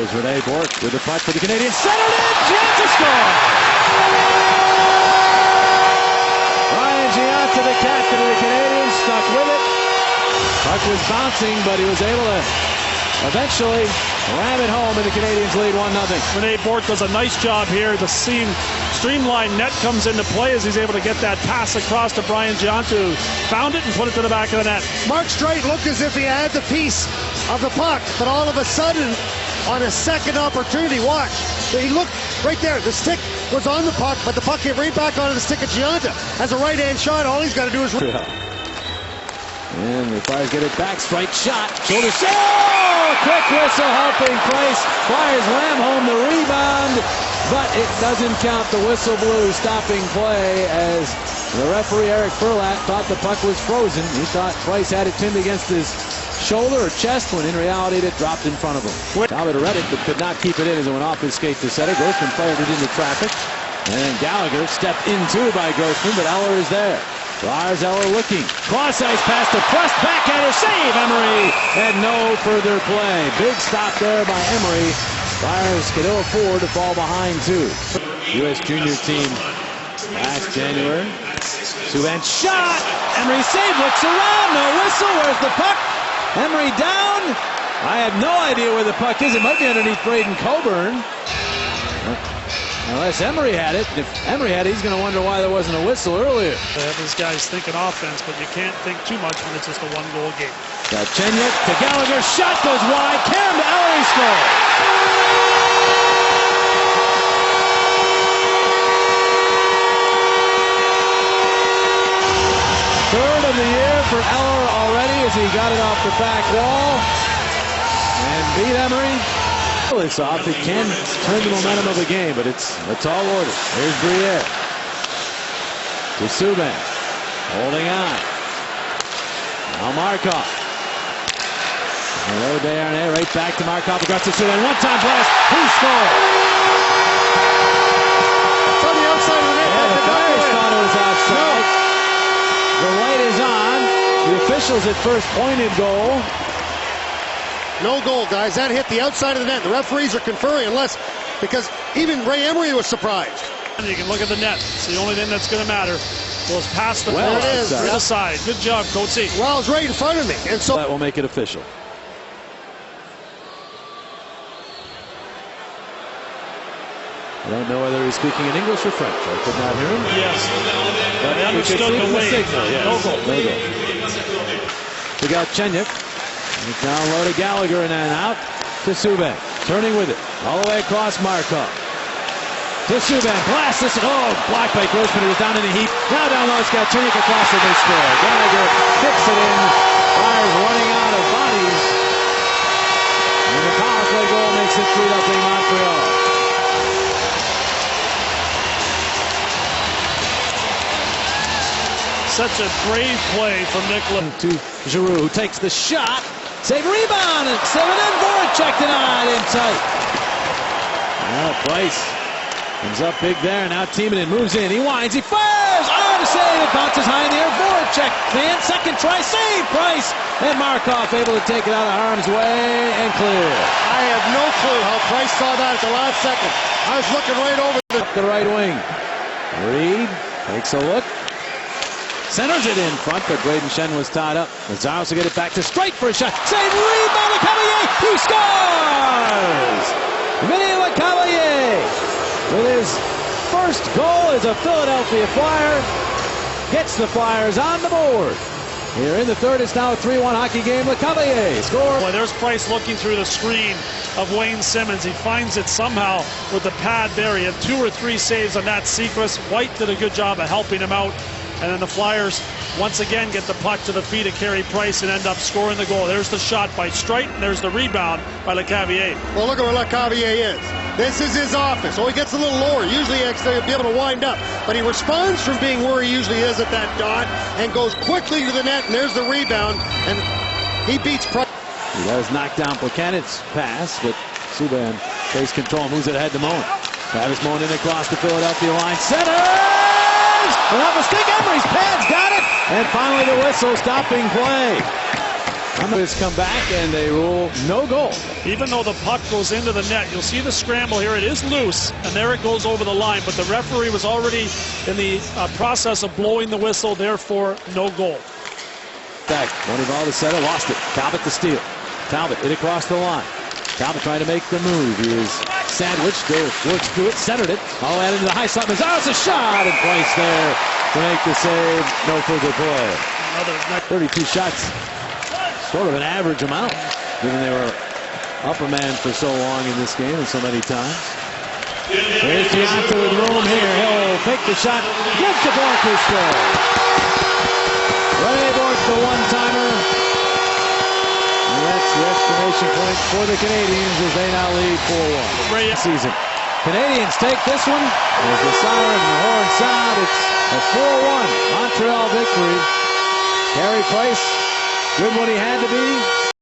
Here's Rene Bourque with the puck for the Canadiens. Centered in! Gionta scores! Ryan Gionta, the captain of the Canadiens, stuck with it. Puck was bouncing, but he was able to eventually ram it home, and the Canadiens lead 1-0. Rene Bourque does a nice job here. The streamlined net comes into play as he's able to get that pass across to Brian Gionta, who found it and put it to the back of the net. Mark Streit looked as if he had the piece of the puck, but all of a sudden, on a second opportunity, watch. He looked right there. The stick was on the puck, but the puck hit right back onto the stick of Gionta. As a right-hand shot, all he's got to do is... And the Flyers get it back. Strike shot. Shoulder shot. Oh, quick whistle helping Price. Flyers ram home the rebound, but it doesn't count. The whistle blew, stopping play as the referee Eric Furlat thought the puck was frozen. He thought Price had it pinned against his shoulder or chest, when in reality it dropped in front of him. Talbot read it but could not keep it in as it went off his skate to center. Grossman fired it into traffic. And Gallagher stepped into by Grossman, but Eller is there. Lars Eller looking. Cross ice pass to Prust. Backhander save. Emery had no further play. Big stop there by Emery. Flyers could ill afford to fall behind too. U.S. junior team last January. Subban shot. Emery save. Looks around. No whistle. Where's the puck? Emery down. I have no idea where the puck is. It might be underneath Braden Coburn. Unless Emery had it. If Emery had it, he's going to wonder why there wasn't a whistle earlier. They have these guys thinking offense, but you can't think too much when it's just a one-goal game. Got Chenyuk to Gallagher. Shot goes wide. Karam to Eller. He scores. Third of the year for Eller already as he got it off the back wall and beat Emery. It's off. It can turn the momentum of the game, but it's a tall order. Here's Briere to Subban, holding on. Now Markov. Hello, Desharnais, right back to Markov. Across to Subban. One-time blast. He scored. It's on the outside of the net. Yeah, the Flyers thought it was outside. The light is on. The officials at first pointed goal. No goal, guys. That hit the outside of the net. The referees are conferring, because even Ray Emery was surprised. And you can look at the net. It's the only thing that's going to matter. Goes past the Well, post. it is. To the side. Good job, Coatsy. Well, it's right in front of me, and so That will make it official. I don't know whether he's speaking in English or French. I could not hear him. Yes. But I understood we could see the way. signal. Yes. No goal. No goal. We got Chenyuk. Down low to Gallagher and then out to Subban. Turning with it. All the way across Markov. To Subban. Blast this. Oh, blocked by Grossman. It was down in the heap. Now down low. It's got Chenyuk across and they score. Gallagher kicks it in. Flyers running out of bodies. And the power play goal makes it 3-0 Montreal. Such a brave play from Nicholas. To Giroux, who takes the shot. Save rebound. And 7 in. Voracek denied in tight. Now Price comes up big there. Now Timonen moves in. He winds. He fires. Arm save. It bounces high in the air. Voracek. Man, second try. Save. Price. And Markov able to take it out of harm's way and clear. I have no clue how Price saw that at the last second. I was looking right over the right wing. Reed takes a look. Centers it in front, but Braden Shen was tied up. Lazarus will get it back to Streit for a shot. Save, rebound, LeCavalier. He scores! Vinny LeCavalier with his first goal as a Philadelphia Flyer gets the Flyers on the board. Here in the third, it's now a 3-1 hockey game. LeCavalier score. Boy, there's Price looking through the screen of Wayne Simmons. He finds it somehow with the pad there. He had 2 or 3 saves on that sequence. White did a good job of helping him out. And then the Flyers once again get the puck to the feet of Carey Price and end up scoring the goal. There's the shot by Streit, and there's the rebound by LeCavalier. Well, look at where LeCavalier is. This is his office. Oh, he gets a little lower. Usually he'll be able to wind up. But he responds from being where he usually is at that dot and goes quickly to the net, and there's the rebound. And he beats Price. He does knock down Buchanan's pass, but Subban takes control, moves it ahead to Moen. Travis Moen in across the Philadelphia line. Center! Without mistake, Emery's pads got it. And finally the whistle stopping play. Has come back and they rule no goal. Even though the puck goes into the net, you'll see the scramble here. It is loose, and there it goes over the line. But the referee was already in the process of blowing the whistle, therefore no goal. Back. Moneyball to center, lost it. Talbot to steal. Talbot hit across the line. Talbot trying to make the move. He is sandwiched, still works through it, centered it. All out into the high slot. Oh, it's a shot in place there to make the save. No further play. 32 shots. Sort of an average amount, given they were upper man for so long in this game and so many times. Here's Gianto with room here. He'll take the shot. Gives to Bourque who scores. Rene Bourque, the one-timer. And that's the exclamation point for the Canadiens as they now lead 4-1. Season. Canadiens take this one. There's the siren and the horn sound. It's a 4-1 Montreal victory. Carey Price, good when he had to be.